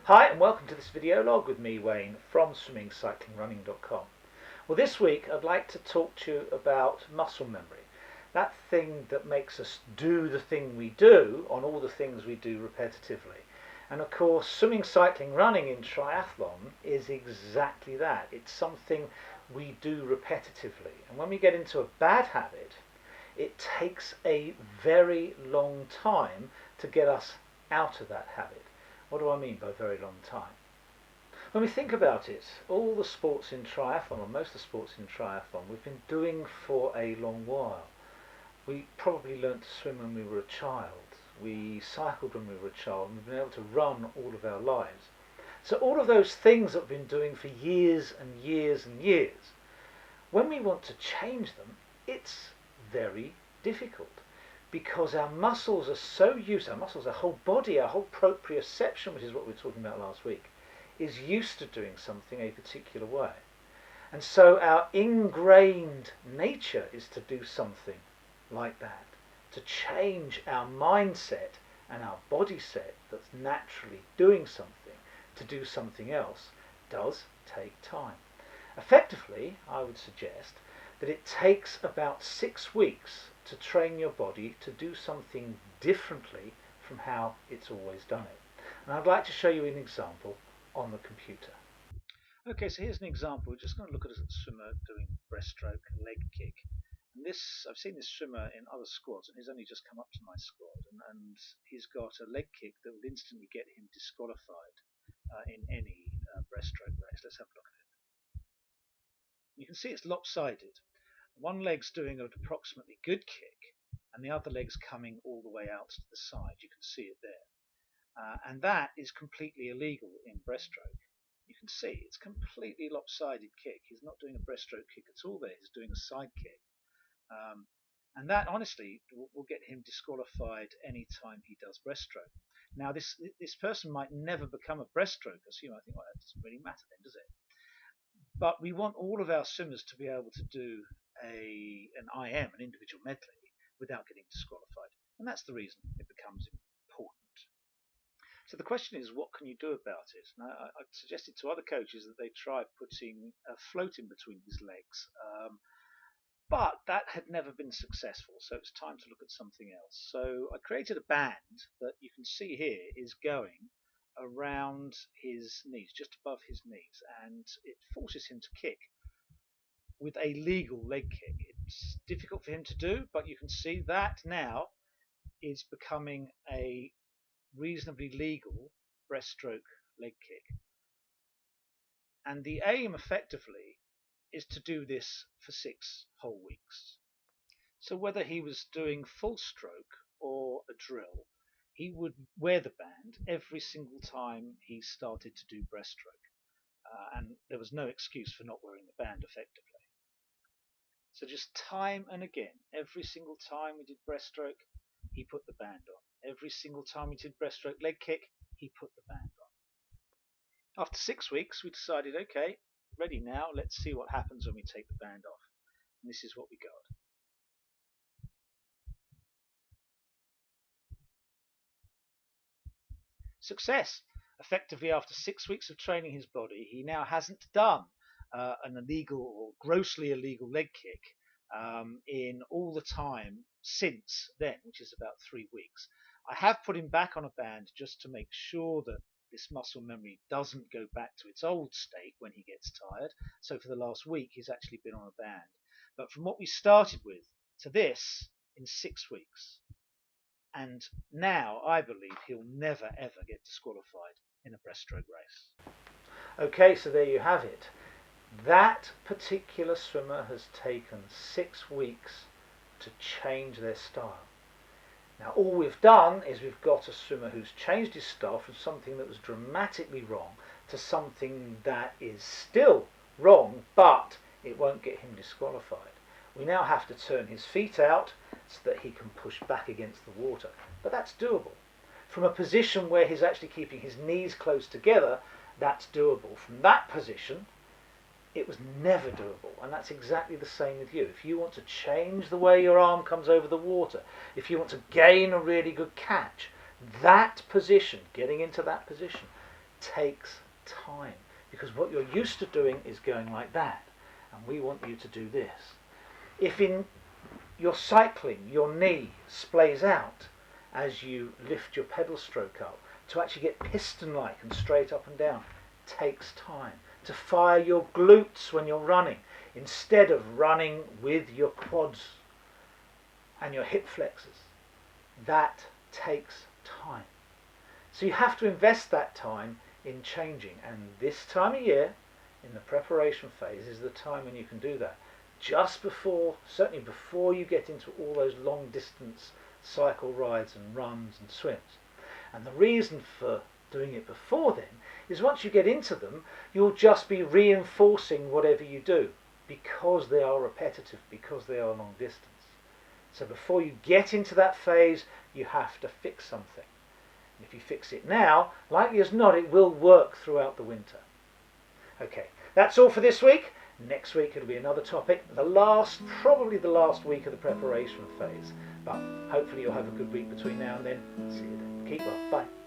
Hi and welcome to this video log with me, Wayne, from swimmingcyclingrunning.com. Well, this week I'd like to talk to you about muscle memory, that thing that makes us do the thing we do on all the things we do repetitively. And of course, swimming, cycling, running in triathlon is exactly that. It's something we do repetitively. And when we get into a bad habit, it takes a very long time to get us out of that habit. What do I mean by very long time? When we think about it, all the sports in triathlon, or most of the sports in triathlon, we've been doing for a long while. We probably learnt to swim when we were a child. We cycled when we were a child, and we've been able to run all of our lives. So all of those things that we've been doing for years and years and years, when we want to change them, it's very difficult. Because our muscles are so used, our whole body, our whole proprioception, which is what we were talking about last week, is used to doing something a particular way. And so our ingrained nature is to do something like that, to change our mindset and our body set that's naturally doing something to do something else does take time. Effectively, I would suggest that it takes about 6 weeks to train your body to do something differently from how it's always done it. And I'd like to show you an example on the computer. Okay, so here's an example. We're just going to look at a swimmer doing breaststroke leg kick. And I've seen this swimmer in other squads, and he's only just come up to my squad, and he's got a leg kick that will instantly get him disqualified in any breaststroke race. Let's have a look at it. You can see it's lopsided. One leg's doing an approximately good kick, and the other leg's coming all the way out to the side. You can see it there. And that is completely illegal in breaststroke. You can see it's completely lopsided kick. He's not doing a breaststroke kick at all there. He's doing a side kick. And that, honestly, will get him disqualified any time he does breaststroke. Now, this person might never become a breaststroker, so you might think, well, that doesn't really matter then, does it? But we want all of our swimmers to be able to do an IM, an individual medley, without getting disqualified. And that's the reason it becomes important. So the question is, what can you do about it? Now, I've suggested to other coaches that they try putting a float in between his legs, but that had never been successful, so it's time to look at something else. So I created a band that you can see here is going around his knees, just above his knees, and it forces him to kick with a legal leg kick. It's difficult for him to do, but you can see that now is becoming a reasonably legal breaststroke leg kick. And the aim, effectively, is to do this for 6 whole weeks. So whether he was doing full stroke or a drill, he would wear the band every single time he started to do breaststroke. And there was no excuse for not wearing the band effectively. So just time and again, every single time we did breaststroke, he put the band on. Every single time we did breaststroke leg kick, he put the band on. After 6 weeks, we decided, okay, ready now, let's see what happens when we take the band off. And this is what we got. Success! Effectively, after 6 weeks of training his body, he now hasn't done an illegal or grossly illegal leg kick in all the time since then, which is about 3 weeks. I have put him back on a band just to make sure that this muscle memory doesn't go back to its old state when he gets tired. So for the last week, he's actually been on a band. But from what we started with to this, in 6 weeks. And now I believe he'll never ever get disqualified in a breaststroke race. Okay, so there you have it. That particular swimmer has taken 6 weeks to change their style. Now all we've done is we've got a swimmer who's changed his style from something that was dramatically wrong to something that is still wrong, but it won't get him disqualified. We now have to turn his feet out so that he can push back against the water. But that's doable. From a position where he's actually keeping his knees close together, that's doable. From that position, it was never doable. And that's exactly the same with you. If you want to change the way your arm comes over the water, if you want to gain a really good catch, that position, getting into that position, takes time, because what you're used to doing is going like that, and we want you to do this. If in your cycling your knee splays out as you lift your pedal stroke up, to actually get piston-like and straight up and down takes time. To fire your glutes when you're running, instead of running with your quads and your hip flexors, that takes time. So you have to invest that time in changing, and this time of year, in the preparation phase, is the time when you can do that. Just before, certainly before you get into all those long distance cycle rides and runs and swims. And the reason for doing it before then is once you get into them, you'll just be reinforcing whatever you do, because they are repetitive, because they are long distance. So before you get into that phase, you have to fix something. And if you fix it now, likely as not, it will work throughout the winter. Okay, that's all for this week. Next week it'll be another topic, probably the last week of the preparation phase. But hopefully you'll have a good week between now and then. See you then. Keep well. Bye.